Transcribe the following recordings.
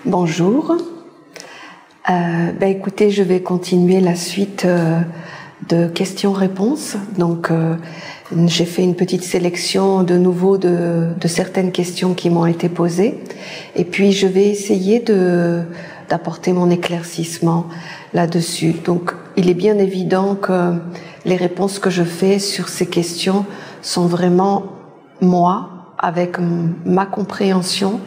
Bonjour. Écoutez, je vais continuer la suite de questions-réponses. Donc, j'ai fait une petite sélection de nouveau de certaines questions qui m'ont été posées. Et puis, je vais essayer d'apporter mon éclaircissement là-dessus. Donc, il est bien évident que les réponses que je fais sur ces questions sont vraiment moi, avec ma compréhension,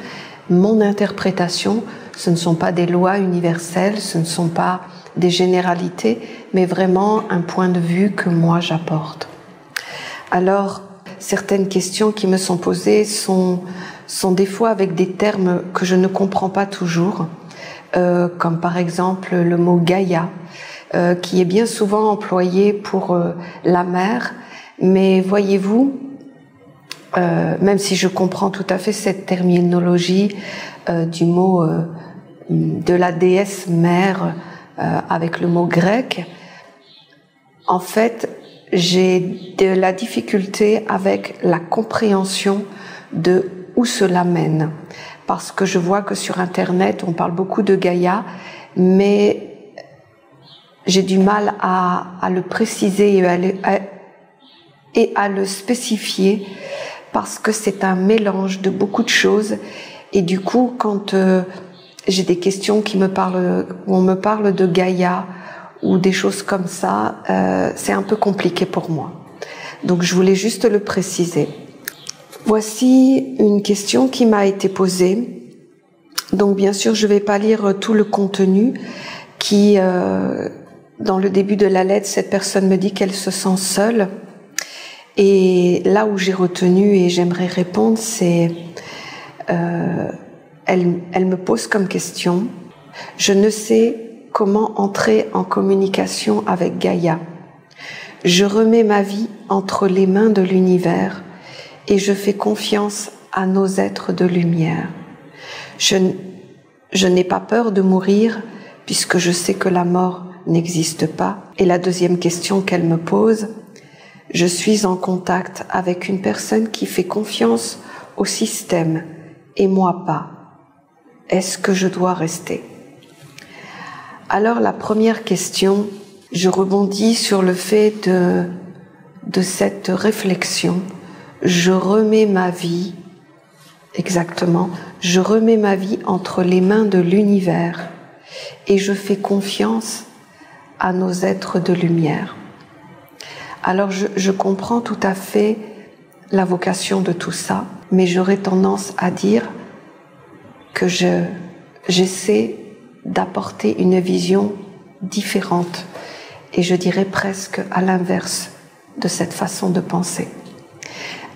mon interprétation. Ce ne sont pas des lois universelles, ce ne sont pas des généralités, mais vraiment un point de vue que moi j'apporte. Alors, certaines questions qui me sont posées sont des fois avec des termes que je ne comprends pas toujours, comme par exemple le mot Gaïa, qui est bien souvent employé pour la mer, mais voyez-vous, même si je comprends tout à fait cette terminologie du mot de la déesse mère avec le mot grec, en fait, j'ai de la difficulté avec la compréhension de où cela mène. Parce que je vois que sur Internet, on parle beaucoup de Gaïa, mais j'ai du mal à le préciser et à le spécifier, parce que c'est un mélange de beaucoup de choses. Et du coup, quand j'ai des questions où on me parle de Gaïa ou des choses comme ça, c'est un peu compliqué pour moi. Donc je voulais juste le préciser. Voici une question qui m'a été posée. Donc bien sûr, je ne vais pas lire tout le contenu qui, dans le début de la lettre, cette personne me dit qu'elle se sent seule. Et là où j'ai retenu et j'aimerais répondre, c'est elle me pose comme question: je ne sais comment entrer en communication avec Gaïa. Je remets ma vie entre les mains de l'univers et je fais confiance à nos êtres de lumière. Je n'ai pas peur de mourir puisque je sais que la mort n'existe pas. Et la deuxième question qu'elle me pose: je suis en contact avec une personne qui fait confiance au système et moi pas. Est-ce que je dois rester? Alors la première question, je rebondis sur le fait de cette réflexion. Je remets ma vie, exactement, je remets ma vie entre les mains de l'univers et je fais confiance à nos êtres de lumière. Alors je comprends tout à fait la vocation de tout ça, mais j'aurais tendance à dire que j'essaie d'apporter une vision différente, et je dirais presque à l'inverse de cette façon de penser.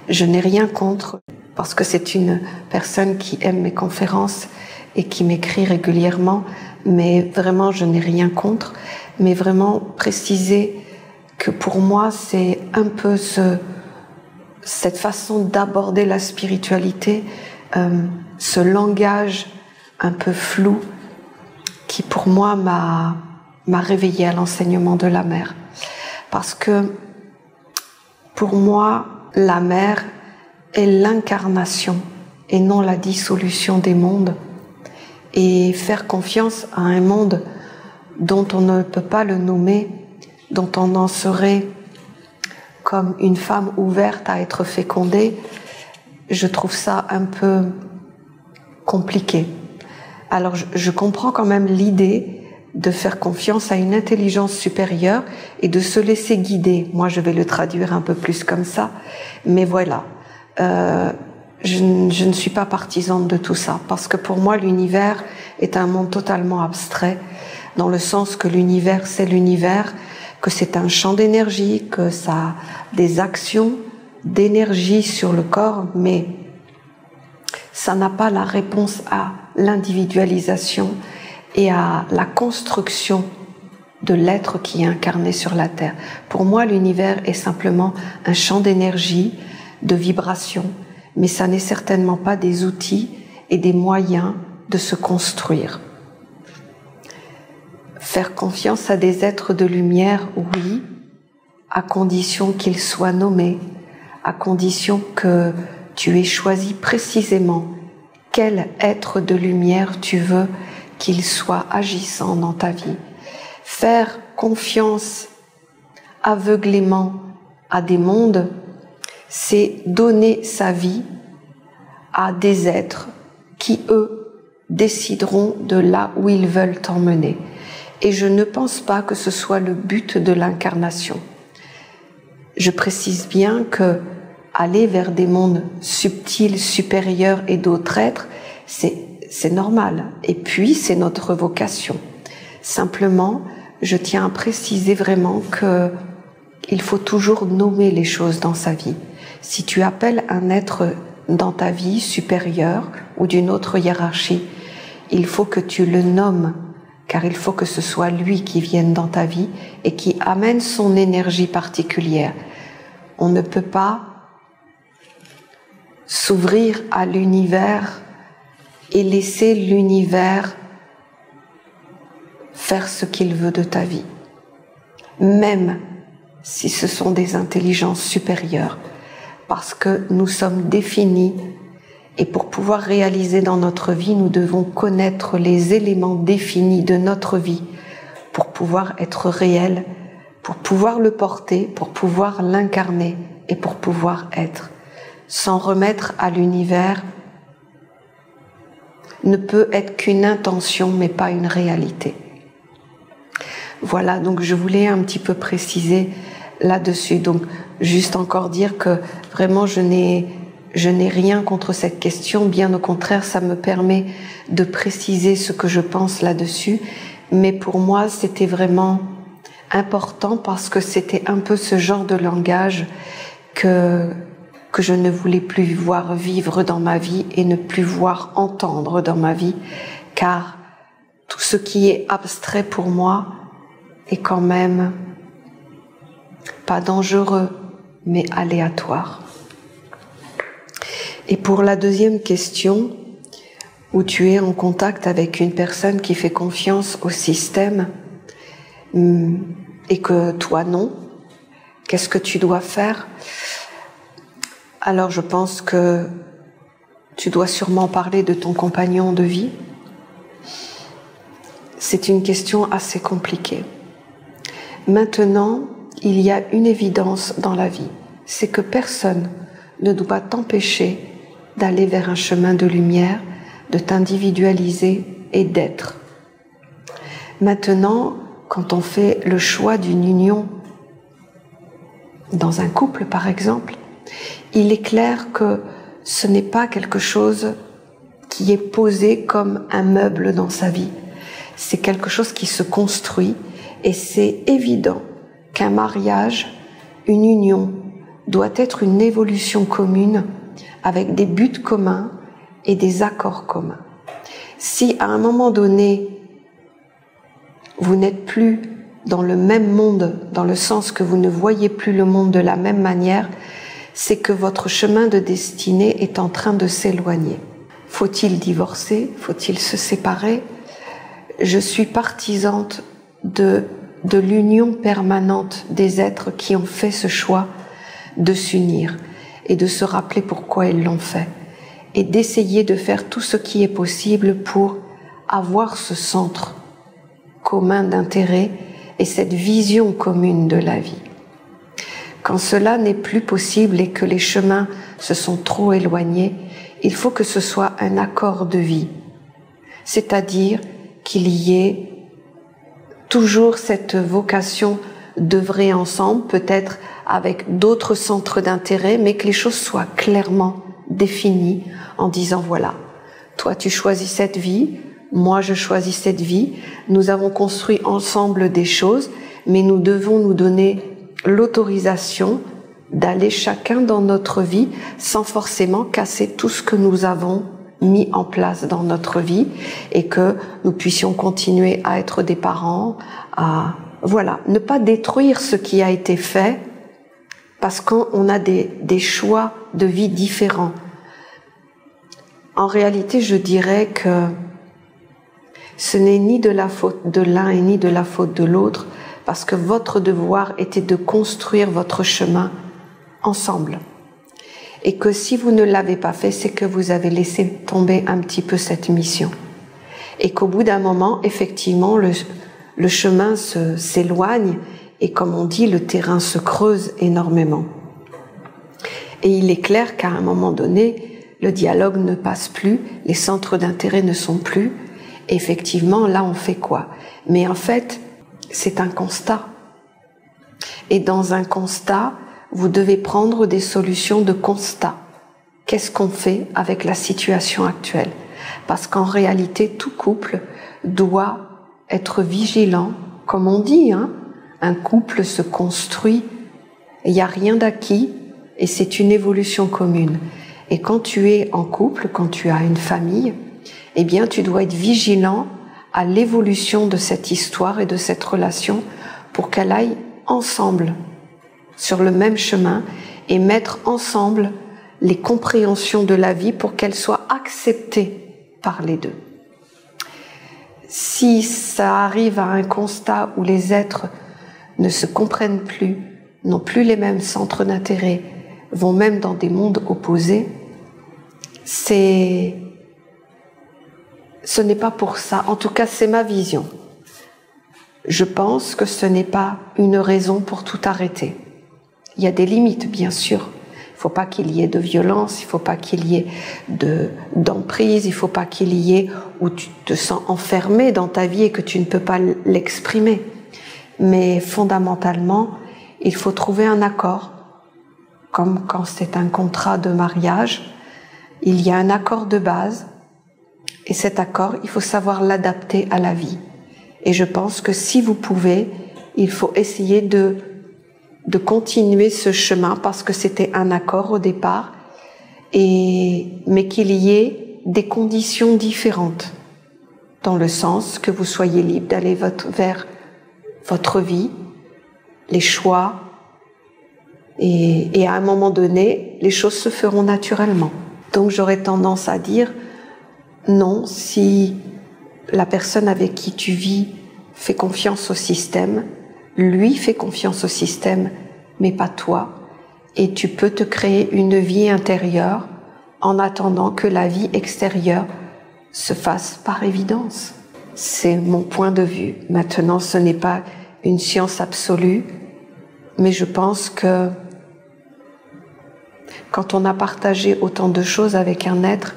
Je n'ai rien contre, parce que c'est une personne qui aime mes conférences et qui m'écrit régulièrement, mais vraiment je n'ai rien contre, mais vraiment préciser que pour moi c'est un peu cette façon d'aborder la spiritualité, ce langage un peu flou qui pour moi m'a réveillée à l'enseignement de la mer. Parce que pour moi, la mer est l'incarnation et non la dissolution des mondes. Et faire confiance à un monde dont on ne peut pas le nommer, dont on en serait comme une femme ouverte à être fécondée, je trouve ça un peu compliqué. Alors je comprends quand même l'idée de faire confiance à une intelligence supérieure et de se laisser guider. Moi, je vais le traduire un peu plus comme ça, mais voilà. Je ne suis pas partisane de tout ça, parce que pour moi, l'univers est un monde totalement abstrait, dans le sens que l'univers, c'est l'univers, que c'est un champ d'énergie, que ça a des actions d'énergie sur le corps, mais ça n'a pas la réponse à l'individualisation et à la construction de l'être qui est incarné sur la Terre. Pour moi, l'univers est simplement un champ d'énergie, de vibration, mais ça n'est certainement pas des outils et des moyens de se construire. Faire confiance à des êtres de lumière, oui, à condition qu'ils soient nommés, à condition que tu aies choisi précisément quel être de lumière tu veux qu'il soit agissant dans ta vie. Faire confiance aveuglément à des mondes, c'est donner sa vie à des êtres qui, eux, décideront de là où ils veulent t'emmener. Et je ne pense pas que ce soit le but de l'incarnation. Je précise bien que aller vers des mondes subtils, supérieurs et d'autres êtres, c'est normal. Et puis, c'est notre vocation. Simplement, je tiens à préciser vraiment qu'il faut toujours nommer les choses dans sa vie. Si tu appelles un être dans ta vie supérieur ou d'une autre hiérarchie, il faut que tu le nommes, car il faut que ce soit lui qui vienne dans ta vie et qui amène son énergie particulière. On ne peut pas s'ouvrir à l'univers et laisser l'univers faire ce qu'il veut de ta vie, même si ce sont des intelligences supérieures, parce que nous sommes définis et pour pouvoir réaliser dans notre vie, nous devons connaître les éléments définis de notre vie pour pouvoir être réels, pour pouvoir le porter, pour pouvoir l'incarner et pour pouvoir être. S'en remettre à l'univers ne peut être qu'une intention, mais pas une réalité. Voilà, donc je voulais un petit peu préciser là-dessus. Donc, juste encore dire que vraiment, je n'ai rien contre cette question. Bien au contraire, ça me permet de préciser ce que je pense là-dessus. Mais pour moi, c'était vraiment important parce que c'était un peu ce genre de langage que je ne voulais plus voir vivre dans ma vie et ne plus voir entendre dans ma vie, car tout ce qui est abstrait pour moi est quand même pas dangereux, mais aléatoire. Et pour la deuxième question, où tu es en contact avec une personne qui fait confiance au système et que toi non, qu'est-ce que tu dois faire? Alors je pense que tu dois sûrement parler de ton compagnon de vie. C'est une question assez compliquée. Maintenant, il y a une évidence dans la vie, c'est que personne ne doit t'empêcher d'aller vers un chemin de lumière, de t'individualiser et d'être. Maintenant, quand on fait le choix d'une union dans un couple, par exemple, il est clair que ce n'est pas quelque chose qui est posé comme un meuble dans sa vie. C'est quelque chose qui se construit et c'est évident qu'un mariage, une union, doit être une évolution commune avec des buts communs et des accords communs. Si à un moment donné, vous n'êtes plus dans le même monde, dans le sens que vous ne voyez plus le monde de la même manière, c'est que votre chemin de destinée est en train de s'éloigner. Faut-il divorcer? Faut-il se séparer? Je suis partisante de l'union permanente des êtres qui ont fait ce choix de s'unir et de se rappeler pourquoi ils l'ont fait et d'essayer de faire tout ce qui est possible pour avoir ce centre commun d'intérêt et cette vision commune de la vie. Quand cela n'est plus possible et que les chemins se sont trop éloignés, il faut que ce soit un accord de vie, c'est-à-dire qu'il y ait toujours cette vocation d'œuvrer ensemble, peut-être avec d'autres centres d'intérêt, mais que les choses soient clairement définies en disant voilà, toi tu choisis cette vie, moi je choisis cette vie, nous avons construit ensemble des choses, mais nous devons nous donner l'autorisation d'aller chacun dans notre vie sans forcément casser tout ce que nous avons mis en place dans notre vie et que nous puissions continuer à être des parents, à voilà, ne pas détruire ce qui a été fait parce qu'on a des choix de vie différents. En réalité, je dirais que ce n'est ni de la faute de l'un et ni de la faute de l'autre, parce que votre devoir était de construire votre chemin ensemble. Et que si vous ne l'avez pas fait, c'est que vous avez laissé tomber un petit peu cette mission. Et qu'au bout d'un moment, effectivement, le chemin s'éloigne et comme on dit, le terrain se creuse énormément. Et il est clair qu'à un moment donné, le dialogue ne passe plus, les centres d'intérêt ne sont plus. Et effectivement, là, on fait quoi? Mais en fait, c'est un constat. Et dans un constat, vous devez prendre des solutions de constat. Qu'est-ce qu'on fait avec la situation actuelle? Parce qu'en réalité, tout couple doit être vigilant. Comme on dit, hein, un couple se construit, il n'y a rien d'acquis et c'est une évolution commune. Et quand tu es en couple, quand tu as une famille, eh bien, tu dois être vigilant à l'évolution de cette histoire et de cette relation pour qu'elle aille ensemble sur le même chemin et mettre ensemble les compréhensions de la vie pour qu'elles soient acceptées par les deux. Si ça arrive à un constat où les êtres ne se comprennent plus, n'ont plus les mêmes centres d'intérêt, vont même dans des mondes opposés, ce n'est pas pour ça. En tout cas, c'est ma vision. Je pense que ce n'est pas une raison pour tout arrêter. Il y a des limites, bien sûr. Il ne faut pas qu'il y ait de violence, il ne faut pas qu'il y ait d'emprise, il ne faut pas qu'il y ait où tu te sens enfermé dans ta vie et que tu ne peux pas l'exprimer. Mais fondamentalement, il faut trouver un accord. Comme quand c'est un contrat de mariage, il y a un accord de base et cet accord, il faut savoir l'adapter à la vie. Et je pense que si vous pouvez, il faut essayer de continuer ce chemin parce que c'était un accord au départ, mais qu'il y ait des conditions différentes, dans le sens que vous soyez libre d'aller vers votre vie, les choix, et à un moment donné, les choses se feront naturellement. Donc j'aurais tendance à dire non, si la personne avec qui tu vis fait confiance au système, lui fait confiance au système, mais pas toi, et tu peux te créer une vie intérieure en attendant que la vie extérieure se fasse par évidence. C'est mon point de vue. Maintenant, ce n'est pas une science absolue, mais je pense que quand on a partagé autant de choses avec un être,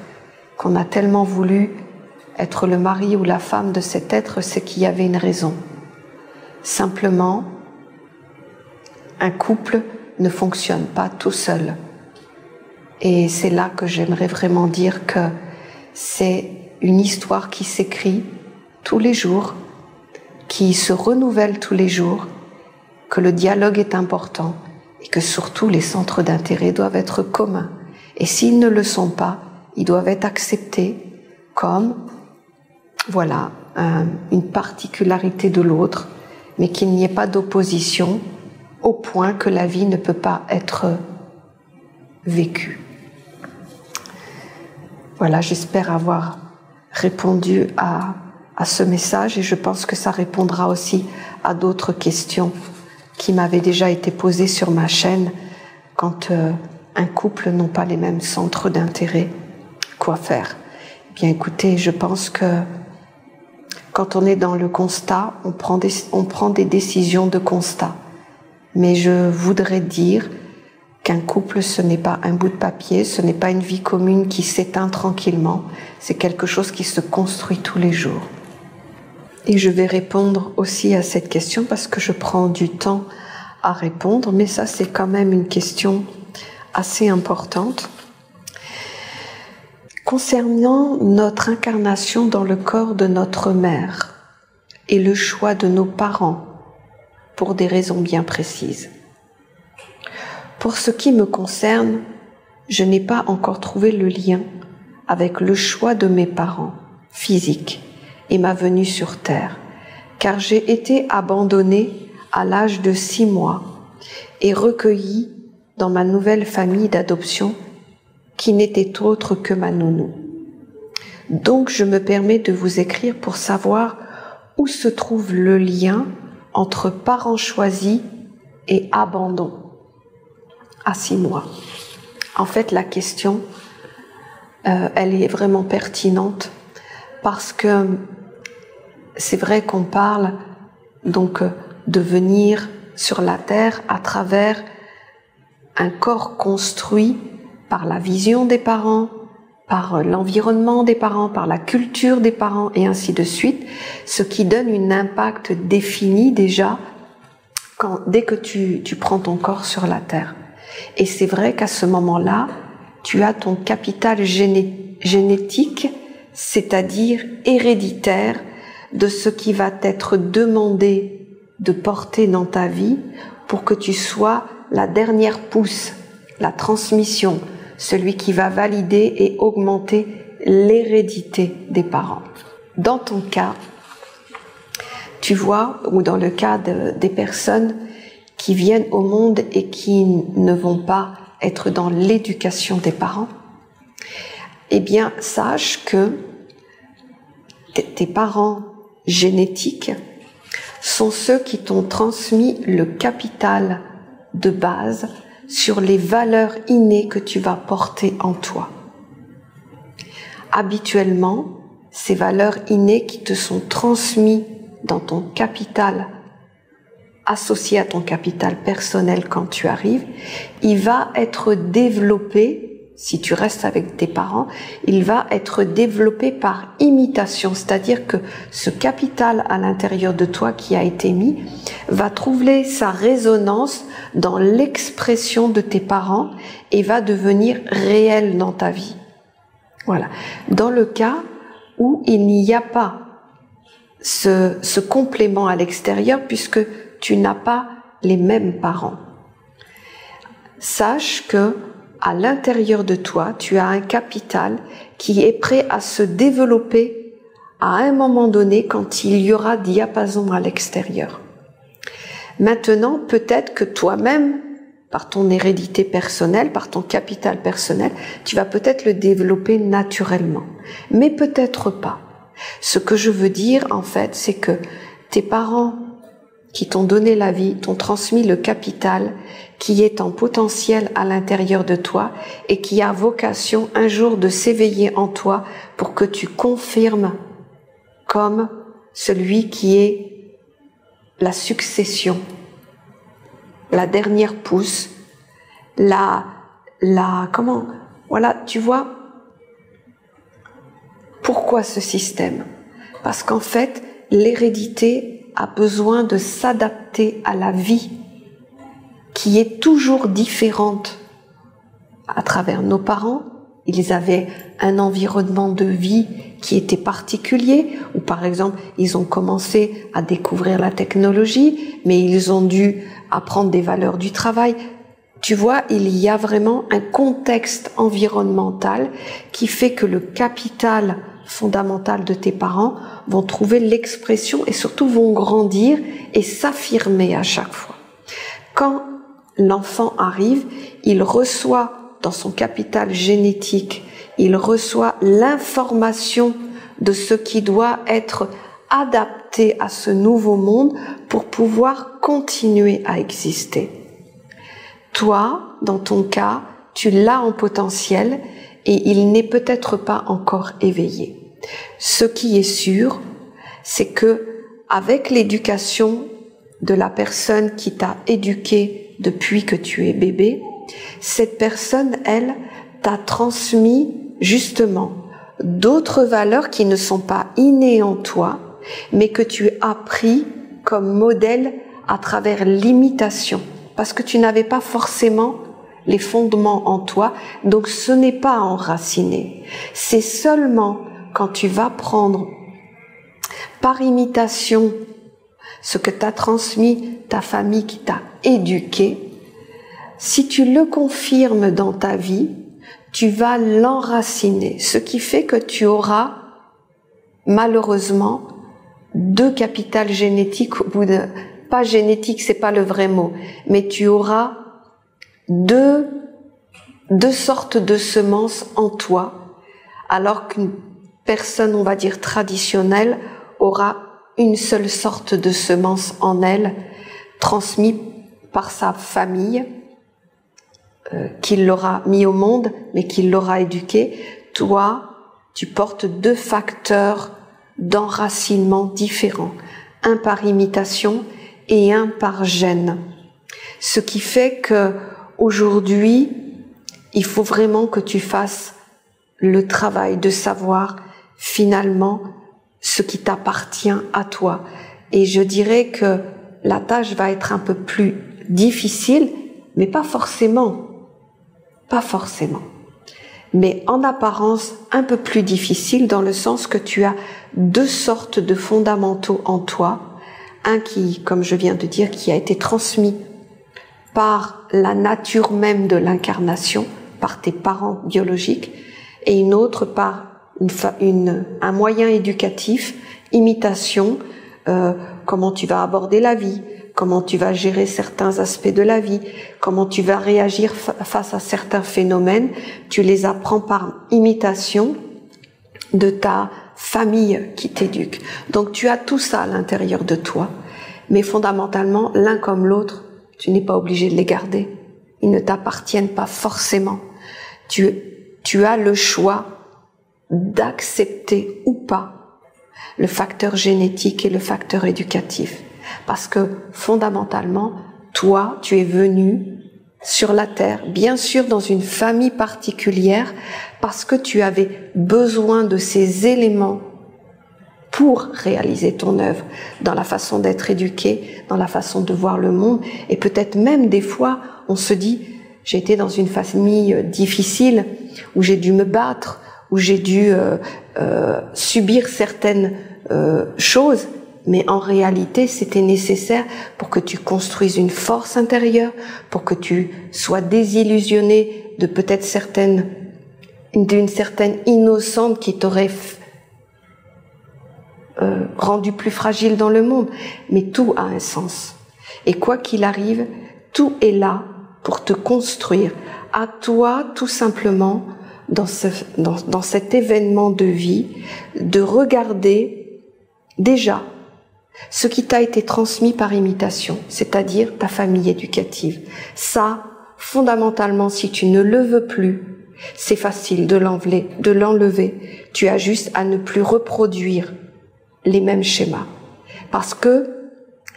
qu'on a tellement voulu être le mari ou la femme de cet être, c'est qu'il y avait une raison. Simplement, un couple ne fonctionne pas tout seul. Et c'est là que j'aimerais vraiment dire que c'est une histoire qui s'écrit tous les jours, qui se renouvelle tous les jours, que le dialogue est important et que surtout les centres d'intérêt doivent être communs. Et s'ils ne le sont pas, ils doivent être acceptés comme, voilà, une particularité de l'autre, mais qu'il n'y ait pas d'opposition au point que la vie ne peut pas être vécue. Voilà, j'espère avoir répondu à ce message et je pense que ça répondra aussi à d'autres questions qui m'avaient déjà été posées sur ma chaîne quand un couple n'a pas les mêmes centres d'intérêt. Quoi faire? Bien écoutez, je pense que quand on est dans le constat, on prend des décisions de constat. Mais je voudrais dire qu'un couple, ce n'est pas un bout de papier, ce n'est pas une vie commune qui s'éteint tranquillement, c'est quelque chose qui se construit tous les jours. Et je vais répondre aussi à cette question parce que je prends du temps à répondre, mais ça c'est quand même une question assez importante. Concernant notre incarnation dans le corps de notre mère et le choix de nos parents pour des raisons bien précises. Pour ce qui me concerne, je n'ai pas encore trouvé le lien avec le choix de mes parents physiques et ma venue sur Terre, car j'ai été abandonnée à l'âge de 6 mois et recueillie dans ma nouvelle famille d'adoption qui n'était autre que ma nounou. Donc je me permets de vous écrire pour savoir où se trouve le lien entre parents choisis et abandon à 6 mois. En fait, la question, elle est vraiment pertinente parce que c'est vrai qu'on parle donc de venir sur la terre à travers un corps construit par la vision des parents, par l'environnement des parents, par la culture des parents et ainsi de suite, ce qui donne un impact défini déjà dès que tu prends ton corps sur la terre. Et c'est vrai qu'à ce moment-là, tu as ton capital génétique, c'est-à-dire héréditaire, de ce qui va t'être demandé de porter dans ta vie pour que tu sois la dernière pousse, la transmission, celui qui va valider et augmenter l'hérédité des parents. Dans ton cas, tu vois, ou dans le cas des personnes qui viennent au monde et qui ne vont pas être dans l'éducation des parents, eh bien, sache que tes parents génétiques sont ceux qui t'ont transmis le capital de base sur les valeurs innées que tu vas porter en toi. Habituellement, ces valeurs innées qui te sont transmises dans ton capital, associé à ton capital personnel quand tu arrives, il va être développé, si tu restes avec tes parents, il va être développé par imitation, c'est-à-dire que ce capital à l'intérieur de toi qui a été mis va trouver sa résonance dans l'expression de tes parents et va devenir réel dans ta vie. Voilà. Dans le cas où il n'y a pas ce complément à l'extérieur, puisque tu n'as pas les mêmes parents, sache que à l'intérieur de toi, tu as un capital qui est prêt à se développer à un moment donné quand il y aura diapason à l'extérieur. Maintenant, peut-être que toi-même, par ton hérédité personnelle, par ton capital personnel, tu vas peut-être le développer naturellement, mais peut-être pas. Ce que je veux dire, en fait, c'est que tes parents qui t'ont donné la vie, t'ont transmis le capital qui est en potentiel à l'intérieur de toi et qui a vocation un jour de s'éveiller en toi pour que tu confirmes comme celui qui est la succession, la dernière pousse, voilà, tu vois, pourquoi ce système? Parce qu'en fait, l'hérédité a besoin de s'adapter à la vie qui est toujours différente à travers nos parents. Ils avaient un environnement de vie qui était particulier, ou par exemple, ils ont commencé à découvrir la technologie, mais ils ont dû apprendre des valeurs du travail. Tu vois, il y a vraiment un contexte environnemental qui fait que le capital fondamental de tes parents vont trouver l'expression et surtout vont grandir et s'affirmer à chaque fois. Quand l'enfant arrive, il reçoit dans son capital génétique, il reçoit l'information de ce qui doit être adapté à ce nouveau monde pour pouvoir continuer à exister. Toi, dans ton cas, tu l'as en potentiel et il n'est peut-être pas encore éveillé. Ce qui est sûr, c'est que avec l'éducation de la personne qui t'a éduqué depuis que tu es bébé, cette personne, elle, t'a transmis justement d'autres valeurs qui ne sont pas innées en toi, mais que tu as pris comme modèle à travers l'imitation, parce que tu n'avais pas forcément les fondements en toi, donc ce n'est pas enraciné. C'est seulement quand tu vas prendre par imitation ce que t'a transmis ta famille qui t'a éduqué, si tu le confirmes dans ta vie, tu vas l'enraciner, ce qui fait que tu auras malheureusement deux capitales génétiques, pas génétique, c'est pas le vrai mot, mais tu auras deux sortes de semences en toi, alors qu'une personne, on va dire traditionnelle, aura une seule sorte de semence en elle, transmise par sa famille, qu'il l'aura mis au monde, mais qu'il l'aura éduqué. Toi, tu portes 2 facteurs d'enracinement différents, un par imitation et un par gène. Ce qui fait que aujourd'hui, il faut vraiment que tu fasses le travail de savoir finalement ce qui t'appartient à toi. Et je dirais que la tâche va être un peu plus difficile, mais pas forcément. Pas forcément. Mais en apparence, un peu plus difficile dans le sens que tu as 2 sortes de fondamentaux en toi. Un qui, comme je viens de dire, qui a été transmis par la nature même de l'incarnation, par tes parents biologiques, et une autre par un moyen éducatif, imitation, comment tu vas aborder la vie, comment tu vas gérer certains aspects de la vie, comment tu vas réagir face à certains phénomènes. Tu les apprends par imitation de ta famille qui t'éduque. Donc tu as tout ça à l'intérieur de toi, mais fondamentalement, l'un comme l'autre, tu n'es pas obligé de les garder. Ils ne t'appartiennent pas forcément. Tu as le choix d'accepter ou pas le facteur génétique et le facteur éducatif. Parce que fondamentalement, toi, tu es venu sur la terre, bien sûr dans une famille particulière, parce que tu avais besoin de ces éléments pour réaliser ton œuvre, dans la façon d'être éduqué, dans la façon de voir le monde. Et peut-être même des fois, on se dit, j'ai été dans une famille difficile, où j'ai dû me battre, où j'ai dû subir certaines choses, mais en réalité, c'était nécessaire pour que tu construises une force intérieure, pour que tu sois désillusionné de peut-être d'une certaine innocence qui t'aurait rendu plus fragile dans le monde. Mais tout a un sens. Et quoi qu'il arrive, tout est là pour te construire. À toi, tout simplement, dans cet événement de vie, de regarder déjà ce qui t'a été transmis par imitation, c'est-à-dire ta famille éducative. Ça, fondamentalement, si tu ne le veux plus, c'est facile de l'enlever. Tu as juste à ne plus reproduire les mêmes schémas. Parce que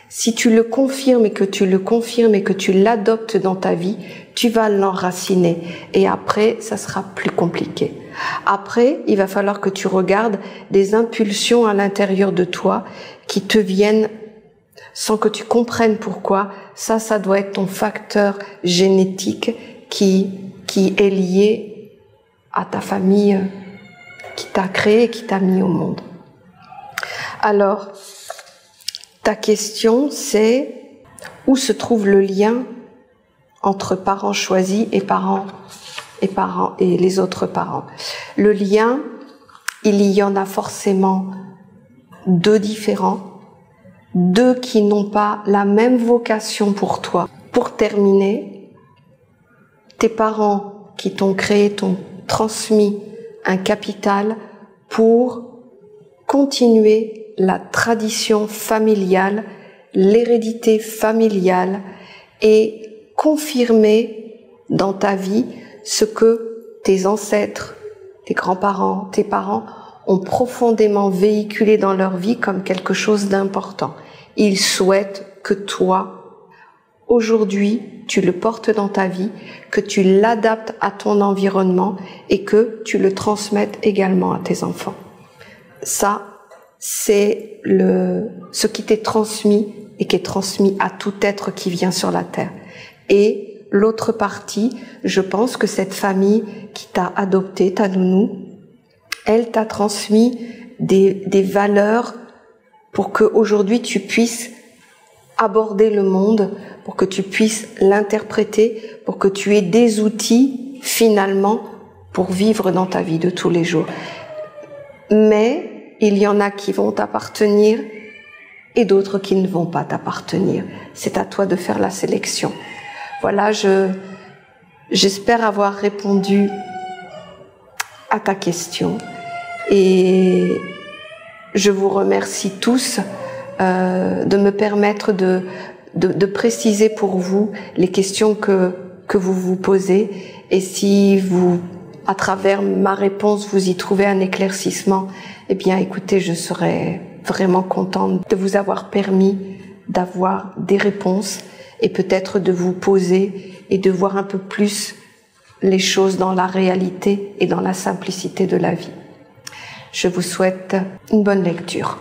si tu le confirmes et que tu l'adoptes dans ta vie, tu vas l'enraciner. Et après, ça sera plus compliqué. Après, il va falloir que tu regardes des impulsions à l'intérieur de toi qui te viennent sans que tu comprennes pourquoi. Ça doit être ton facteur génétique qui est lié à ta famille qui t'a créé, qui t'a mis au monde. Alors, ta question, c'est où se trouve le lien entre parents choisis et les autres parents. Le lien, il y en a forcément 2 différents, 2 qui n'ont pas la même vocation pour toi. Pour terminer, tes parents qui t'ont créé t'ont transmis un capital pour continuer la tradition familiale, l'hérédité familiale et confirmer dans ta vie ce que tes ancêtres, tes grands-parents, tes parents ont profondément véhiculé dans leur vie comme quelque chose d'important. Ils souhaitent que toi, aujourd'hui, tu le portes dans ta vie, que tu l'adaptes à ton environnement et que tu le transmettes également à tes enfants. Ça, c'est ce qui t'est transmis et qui est transmis à tout être qui vient sur la terre. Et l'autre partie, je pense que cette famille qui t'a adopté, ta nounou, elle t'a transmis des valeurs pour que aujourd'hui tu puisses aborder le monde, pour que tu puisses l'interpréter, pour que tu aies des outils finalement pour vivre dans ta vie de tous les jours. Mais il y en a qui vont t'appartenir et d'autres qui ne vont pas t'appartenir. C'est à toi de faire la sélection. Voilà, j'espère avoir répondu à ta question et je vous remercie tous de me permettre de préciser pour vous les questions que que vous vous posez. Et si vous, à travers ma réponse, vous y trouvez un éclaircissement, eh bien, écoutez, je serais vraiment contente de vous avoir permis d'avoir des réponses et peut-être de vous poser et de voir un peu plus les choses dans la réalité et dans la simplicité de la vie. Je vous souhaite une bonne lecture.